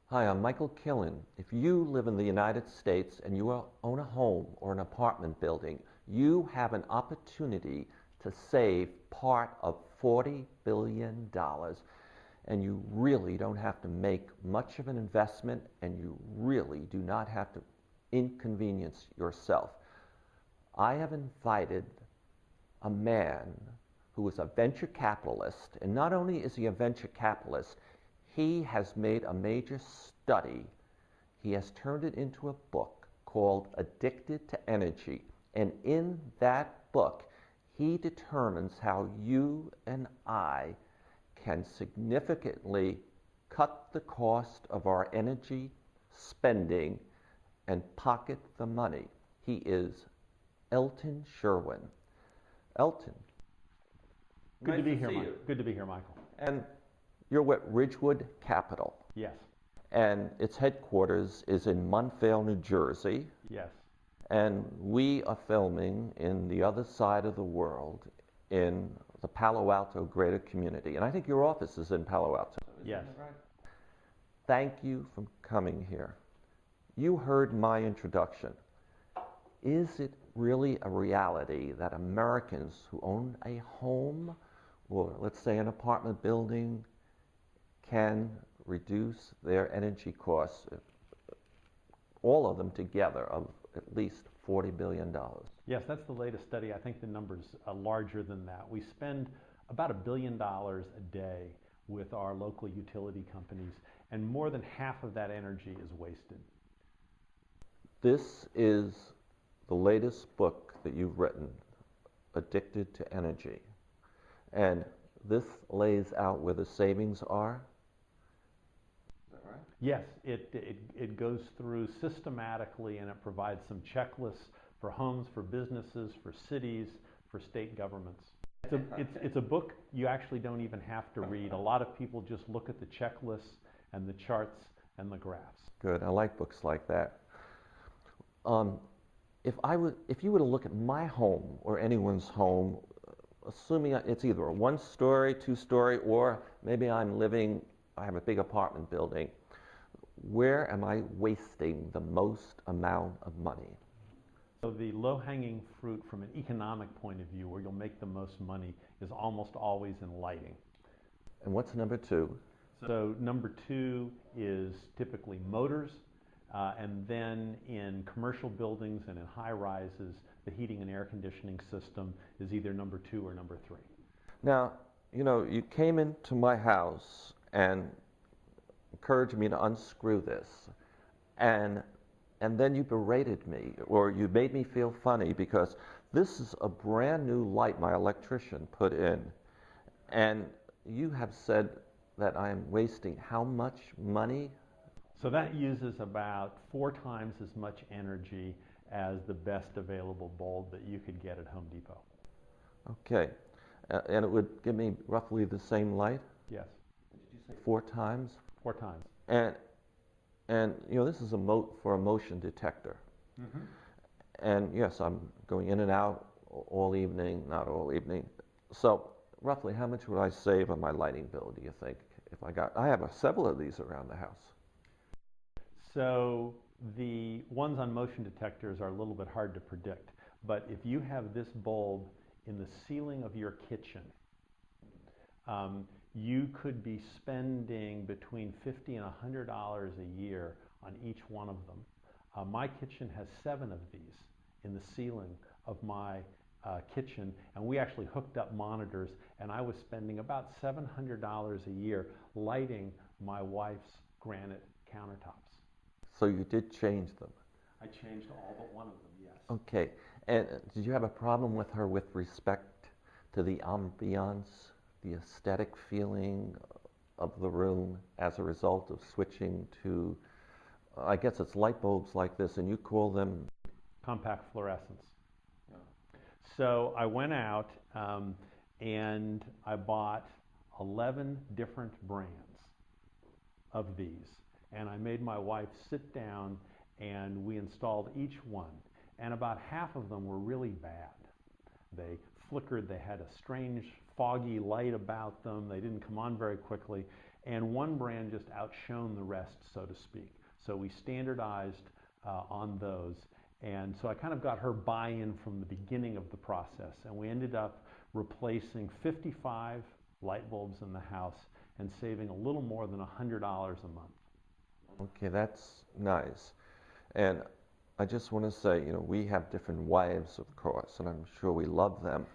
Hi, I'm Michael Killen. If you live in the United States and you own a home or an apartment building, you have an opportunity to save part of $40 billion dollars, and you really don't have to make much of an investment, and you really do not have to inconvenience yourself. I have invited a man who is a venture capitalist, and not only is he a venture capitalist, he has made a major study. He has turned it into a book called Addicted to Energy. And in that book, he determines how you and I can significantly cut the cost of our energy spending and pocket the money. He is Elton Sherwin. Elton. Good to be here, Michael. Good to be here, Michael. And you're with Ridgewood Capital. Yes. And its headquarters is in Montvale, New Jersey. Yes. And we are filming in the other side of the world in the Palo Alto greater community. And I think your office is in Palo Alto. Yes. Right? Thank you for coming here. You heard my introduction. Is it really a reality that Americans who own a home, or let's say an apartment building, can reduce their energy costs, all of them together, of at least $40 billion? Yes, that's the latest study. I think the number's larger than that. We spend about $1 billion a day with our local utility companies, and more than half of that energy is wasted. This is the latest book that you've written, Addicted to Energy. And this lays out where the savings are. Is that right? Yes, it goes through systematically, and it provides some checklists for homes, for businesses, for cities, for state governments. It's a book you actually don't even have to read. A lot of people just look at the checklists and the charts and the graphs. Good, I like books like that. If you were to look at my home or anyone's home, assuming it's either a one-story, two-story, or maybe I have a big apartment building, where am I wasting the most amount of money? So the low-hanging fruit from an economic point of view, where you'll make the most money, is almost always in lighting. And what's number two? So number two is typically motors, and then in commercial buildings and in high rises, the heating and air conditioning system is either number two or number three. Now, you came into my house and encouraged me to unscrew this, and then you berated me, or you made me feel funny, because this is a brand new light my electrician put in, and you have said that I am wasting how much money? So that uses about 4 times as much energy as the best available bulb that you could get at Home Depot. Okay, and it would give me roughly the same light? Yes. Did you say 4 times? 4 times. And this is for a motion detector. Mm-hmm. And yes, I'm going in and out all evening, not all evening. So roughly how much would I save on my lighting bill, do you think? I have several of these around the house. So the ones on motion detectors are a little bit hard to predict, but if you have this bulb in the ceiling of your kitchen, you could be spending between $50 and $100 a year on each one of them. My kitchen has 7 of these in the ceiling of my kitchen, and we actually hooked up monitors, and I was spending about $700 a year lighting my wife's granite countertops. So you did change them? I changed all but one of them, yes. Okay. And did you have a problem with her with respect to the ambiance, the aesthetic feeling of the room as a result of switching to, I guess it's light bulbs like this, and you call them? Compact fluorescence. Yeah. So I went out and I bought 11 different brands of these. And I made my wife sit down, and we installed each one. And about half of them were really bad. They flickered, they had a strange foggy light about them, they didn't come on very quickly. and one brand just outshone the rest, so to speak. So we standardized on those, and so I kind of got her buy-in from the beginning of the process, and we ended up replacing 55 light bulbs in the house and saving a little more than $100 a month. Okay, that's nice. And I just want to say, we have different wives, of course, and I'm sure we love them.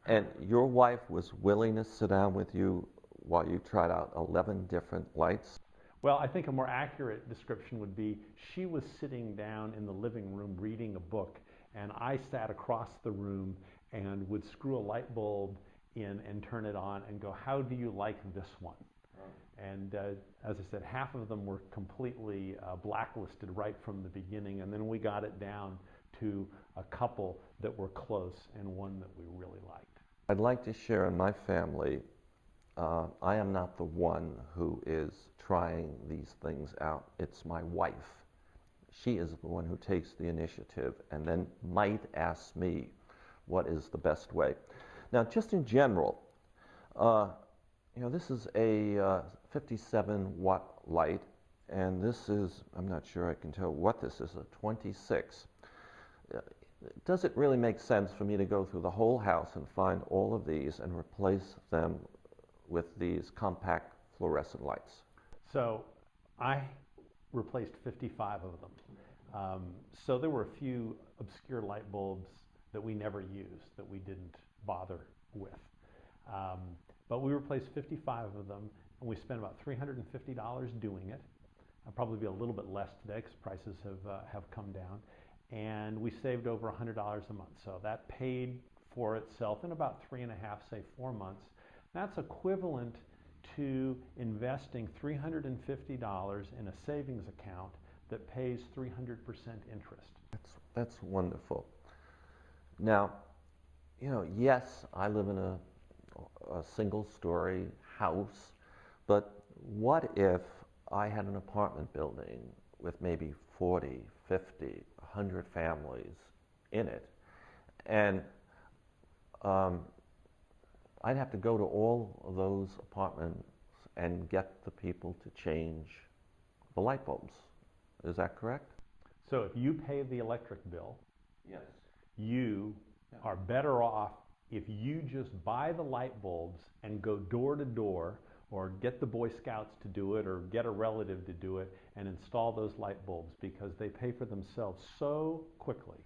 And your wife was willing to sit down with you while you tried out 11 different lights? Well, I think a more accurate description would be she was sitting down in the living room reading a book, and I sat across the room and would screw a light bulb in and turn it on and go, how do you like this one? And as I said, half of them were completely blacklisted right from the beginning, and then we got it down to a couple that were close and one that we really liked. I'd like to share in my family, I am not the one who is trying these things out. It's my wife. She is the one who takes the initiative and then might ask me what is the best way. Now, just in general, this is a 57-watt light, and this is, I'm not sure I can tell what this is, a 26. Does it really make sense for me to go through the whole house and find all of these and replace them with these compact fluorescent lights? So I replaced 55 of them. So there were a few obscure light bulbs that we never used, that we didn't bother with. But we replaced 55 of them, and we spent about $350 doing it. I'll probably be a little bit less today because prices have come down. And we saved over $100 a month. So that paid for itself in about 3.5, say 4 months. That's equivalent to investing $350 in a savings account that pays 300% interest. That's wonderful. Now, yes, I live in a single-story house, but what if I had an apartment building with maybe 40, 50, 100 families in it, and I'd have to go to all of those apartments and get the people to change the light bulbs. Is that correct? So if you pay the electric bill, yes, you are better off if you just buy the light bulbs and go door to door, or get the Boy Scouts to do it, or get a relative to do it and install those light bulbs, because they pay for themselves so quickly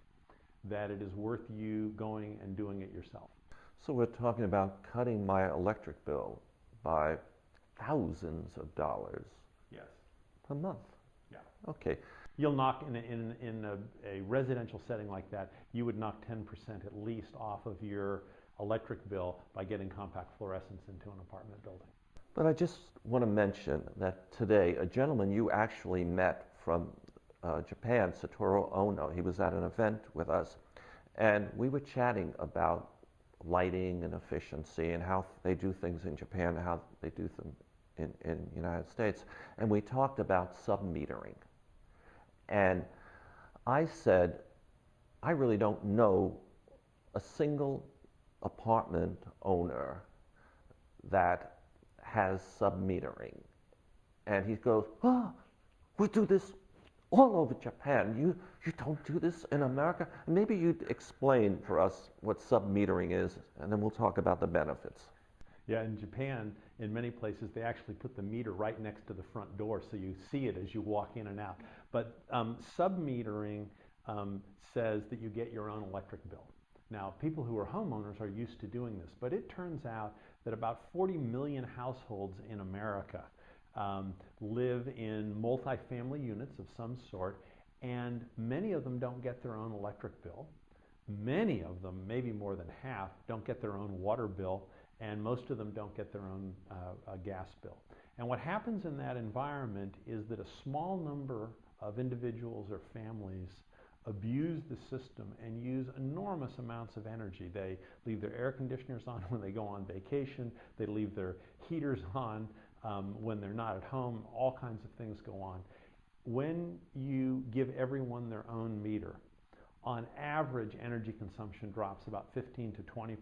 that it is worth you going and doing it yourself. So we're talking about cutting my electric bill by thousands of dollars. Yes. Per month. Yeah. Okay. You'll knock in a residential setting like that, you would knock 10% at least off of your electric bill by getting compact fluorescents into an apartment building. But I just want to mention that today, a gentleman you actually met from Japan, Satoru Ono, he was at an event with us, and we were chatting about lighting and efficiency and how they do things in Japan and how they do them in the United States. And we talked about sub-metering. And I said, I really don't know a single apartment owner that has sub-metering. And he goes, we do this all over Japan. You don't do this in America? Maybe you'd explain for us what sub-metering is, and then we'll talk about the benefits. Yeah, in Japan, in many places, they actually put the meter right next to the front door so you see it as you walk in and out. But sub-metering says that you get your own electric bill. Now, people who are homeowners are used to doing this, but it turns out that about 40 million households in America live in multifamily units of some sort, and many of them don't get their own electric bill. Many of them, maybe more than half, don't get their own water bill, and most of them don't get their own gas bill. And what happens in that environment is that a small number of individuals or families abuse the system and use enormous amounts of energy. They leave their air conditioners on when they go on vacation. They leave their heaters on when they're not at home. All kinds of things go on. When you give everyone their own meter, on average, energy consumption drops about 15 to 20%.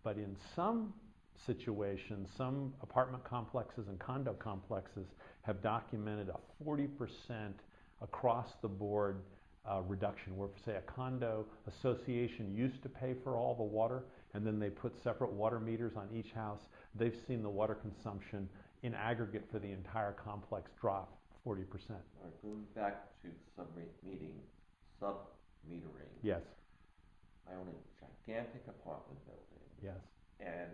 But in some situations. Some apartment complexes and condo complexes have documented a 40% across the board reduction, where say a condo association used to pay for all the water and then they put separate water meters on each house. They've seen the water consumption in aggregate for the entire complex drop 40%. All right, going back to sub-metering. Yes. I own a gigantic apartment building. Yes. And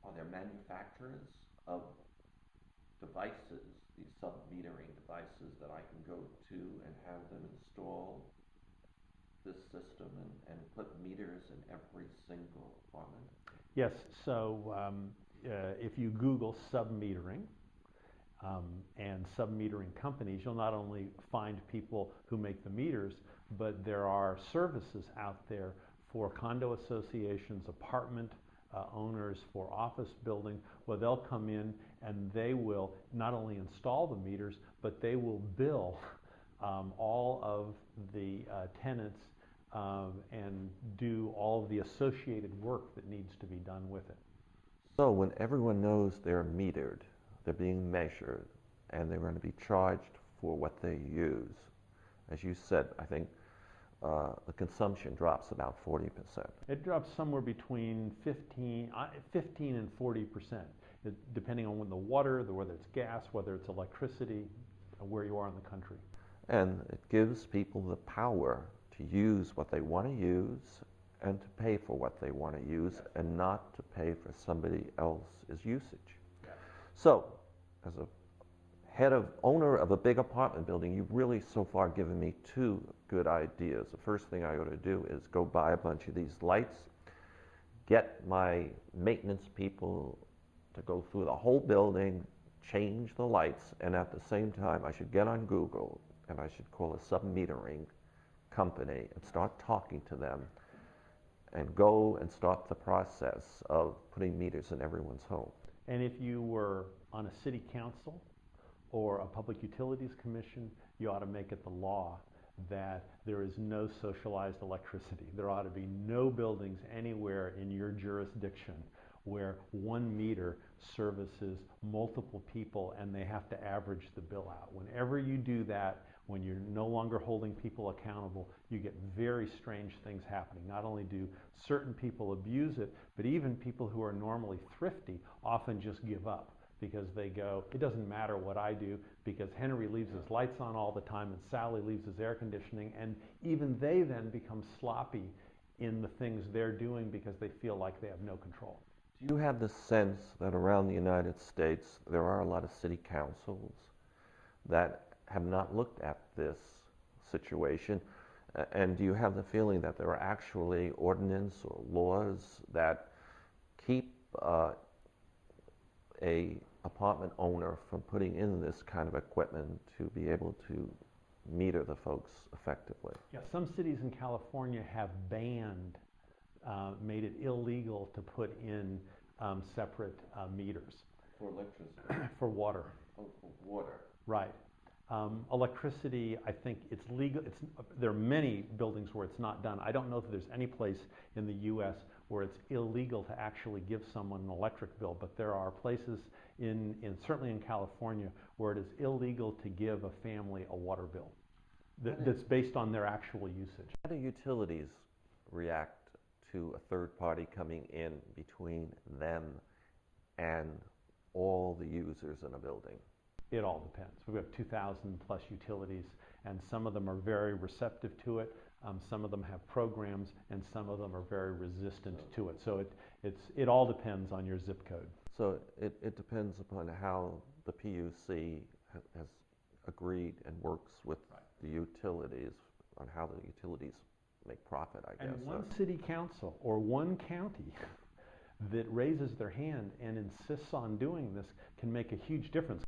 are there manufacturers of devices, these sub-metering devices, that I can go to and have them install this system and put meters in every single apartment? Yes, so if you Google sub-metering and sub-metering companies, you'll not only find people who make the meters, but there are services out there for condo associations, apartment owners, for office building, where they'll come in and they will not only install the meters, but they will bill all of the tenants and do all of the associated work that needs to be done with it. So when everyone knows they're metered, they're being measured, and they're going to be charged for what they use, as you said, I think the consumption drops about 40%. It drops somewhere between 15 and 40%, depending on when the water, whether it's gas, whether it's electricity, where you are in the country. And it gives people the power to use what they want to use and to pay for what they want to use, and not to pay for somebody else's usage. Yeah. So, as a owner of a big apartment building, you've really so far given me two good ideas. The first thing I ought to do is go buy a bunch of these lights, get my maintenance people to go through the whole building, change the lights, and at the same time I should get on Google and I should call a sub-metering company and start talking to them and go and start the process of putting meters in everyone's home. And if you were on a city council or a public utilities commission, you ought to make it the law that there is no socialized electricity. There ought to be no buildings anywhere in your jurisdiction where one meter services multiple people and they have to average the bill out. Whenever you do that, when you're no longer holding people accountable, you get very strange things happening. Not only do certain people abuse it, but even people who are normally thrifty often just give up, because they go, it doesn't matter what I do, because Henry leaves his lights on all the time and Sally leaves his air conditioning, and even they then become sloppy in the things they're doing because they feel like they have no control. Do you have the sense that around the United States there are a lot of city councils that have not looked at this situation? And do you have the feeling that there are actually ordinance or laws that keep a apartment owner from putting in this kind of equipment to be able to meter the folks effectively? Yeah, some cities in California have banned, made it illegal to put in separate meters. For electricity? For water. Oh, for water. Right. Electricity, I think it's legal. There are many buildings where it's not done. I don't know if there's any place in the U.S. where it's illegal to actually give someone an electric bill, but there are places certainly in California where it is illegal to give a family a water bill that's based on their actual usage. How do utilities react to a third party coming in between them and all the users in a building? It all depends. We have 2,000 plus utilities, and some of them are very receptive to it. Some of them have programs, and some of them are very resistant to it. So it all depends on your zip code. So it depends upon how the PUC has agreed and works with the utilities, on how the utilities make profit, I guess. And one city council or one county that raises their hand and insists on doing this can make a huge difference.